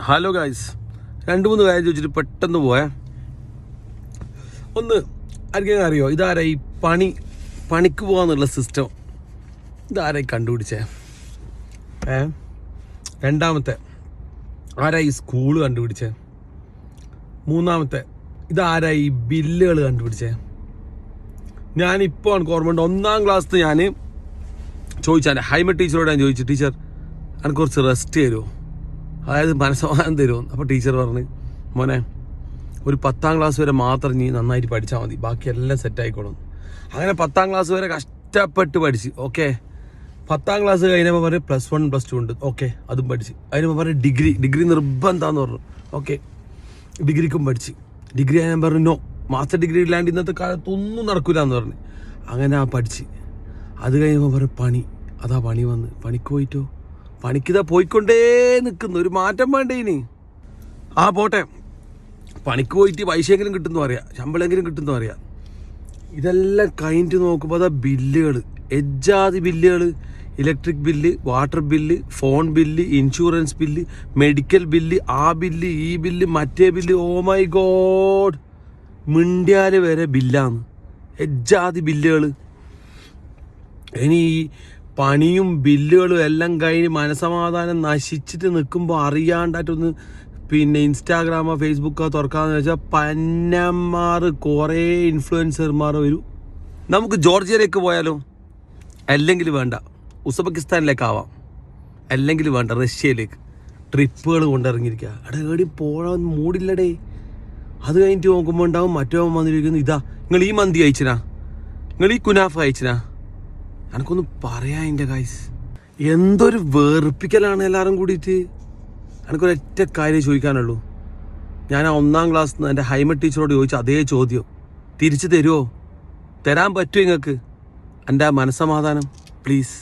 Hello guys, 2-3 കാര്യം ചോദിച്ചിട്ട് പെട്ടെന്ന് പോയേ. ഒന്ന് ആർക്കെങ്കിലും അറിയോ ഇതാരാ ഈ പണിക്ക് പോകാന്നുള്ള സിസ്റ്റം ഇതാരായി കണ്ടുപിടിച്ചേ? രണ്ടാമത്തെ ആരാ ഈ സ്കൂള് കണ്ടുപിടിച്ചേ? മൂന്നാമത്തെ ഇതാരാ ഈ ബില്ലുകൾ കണ്ടുപിടിച്ചേ? ഞാനിപ്പോൾ ഗവൺമെൻറ് 1ാം ക്ലാസ്സിൽ ഞാൻ ചോദിച്ചാൽ ഹൈമ ടീച്ചറോട് ഞാൻ ചോദിച്ചു, ടീച്ചർ എനിക്ക് കുറച്ച് റെസ്റ്റ് തരുമോ, അതായത് മനസ്സമാധാനം തരുമോ? അപ്പോൾ ടീച്ചർ പറഞ്ഞ്, മോനെ ഒരു 10ാം ക്ലാസ് വരെ മാത്രം നീ നന്നായിട്ട് പഠിച്ചാൽ മതി, ബാക്കി എല്ലാം സെറ്റായിക്കോളും. അങ്ങനെ 10ാം ക്ലാസ് വരെ കഷ്ടപ്പെട്ട് പഠിച്ച്. ഓക്കെ, 10ാം ക്ലാസ് കഴിഞ്ഞപ്പോൾ പറയും +1 +2 ഉണ്ട്. ഓക്കെ, അതും പഠിച്ച്. അതിന് പറയും ഡിഗ്രി നിർബന്ധമാന്ന് പറഞ്ഞു. ഓക്കെ, ഡിഗ്രിക്കും പഠിച്ച്. ഡിഗ്രി ഞാൻ പറഞ്ഞു നോ, മാസ്റ്റർ ഡിഗ്രി ഇല്ലാണ്ട് ഇന്നത്തെ കാലത്തൊന്നും നടക്കില്ല എന്ന് പറഞ്ഞു. അങ്ങനെ ആ പഠിച്ച്. അത് കഴിഞ്ഞപ്പോൾ പറയും പണി വന്ന്. പണിക്ക് പോയിട്ടോ? പണിക്കിതാ പോയിക്കൊണ്ടേ നിൽക്കുന്നു, ഒരു മാറ്റം വേണ്ടേ ഇനി? പോട്ടെ, പണിക്ക് പോയിട്ട് പൈസയെങ്കിലും കിട്ടുന്നു പറയാം, ശമ്പളമെങ്കിലും കിട്ടുന്നു പറയാം. ഇതെല്ലാം കഴിഞ്ഞിട്ട് നോക്കുമ്പോൾ അതാ ബില്ലുകൾ, എജ്ജാതി ബില്ലുകൾ. Electric bill, water bill, phone bill, insurance bill, medical bill, ആ ബില്ല്, ഈ ബില്ല്, മറ്റേ ബില്ല്. ഓ മൈ ഗോഡ്, മിണ്ടിയാൽ വരെ ബില്ലാണ്, എജ്ജാതി ബില്ലുകൾ. ഇനി ഈ പണിയും ബില്ലുകളും എല്ലാം കഴിഞ്ഞ് മനസമാധാനം നശിച്ചിട്ട് നിൽക്കുമ്പോൾ അറിയാണ്ടായിട്ടൊന്ന് ഇൻസ്റ്റാഗ്രാമോ ഫേസ്ബുക്കോ തുറക്കാമെന്ന് വെച്ചാൽ പന്നന്മാർ കുറേ ഇൻഫ്ലുവൻസർമാർ വരും. നമുക്ക് ജോർജിയയിലേക്ക് പോയാലോ? അല്ലെങ്കിൽ വേണ്ട, ഉസ്ബെക്കിസ്ഥാനിലേക്കാവാം. അല്ലെങ്കിൽ വേണ്ട, റഷ്യയിലേക്ക് ട്രിപ്പുകൾ കൊണ്ടിറങ്ങിയിരിക്കുക. എവിടെയും പോകാൻ മൂടില്ലടേ. അത് കഴിഞ്ഞിട്ട് നോക്കുമ്പോൾ ഉണ്ടാവും മറ്റോ വന്നിരിക്കുന്നു, ഇതാ നിങ്ങൾ ഈ മന്തി അയച്ചിനാ, നിങ്ങൾ ഈ കുനാഫ അയച്ചിനാ. എനിക്കൊന്ന് പറയാം എൻ്റെ ഗൈസ്, എന്തൊരു വെറുപ്പിക്കലാണ് എല്ലാവരും കൂടിയിട്ട്. എനിക്കൊരൊറ്റ കാര്യം ചോദിക്കാനുള്ളൂ. ഞാൻ 1ാം ക്ലാസ്സിൽ നിന്ന് എൻ്റെ ഹൈമ ടീച്ചറോട് ചോദിച്ചു അതേ ചോദ്യം, തിരിച്ചു തരുമോ? തരാൻ പറ്റുമോ നിങ്ങൾക്ക് എൻ്റെ മനസ്സമാധാനം? പ്ലീസ്.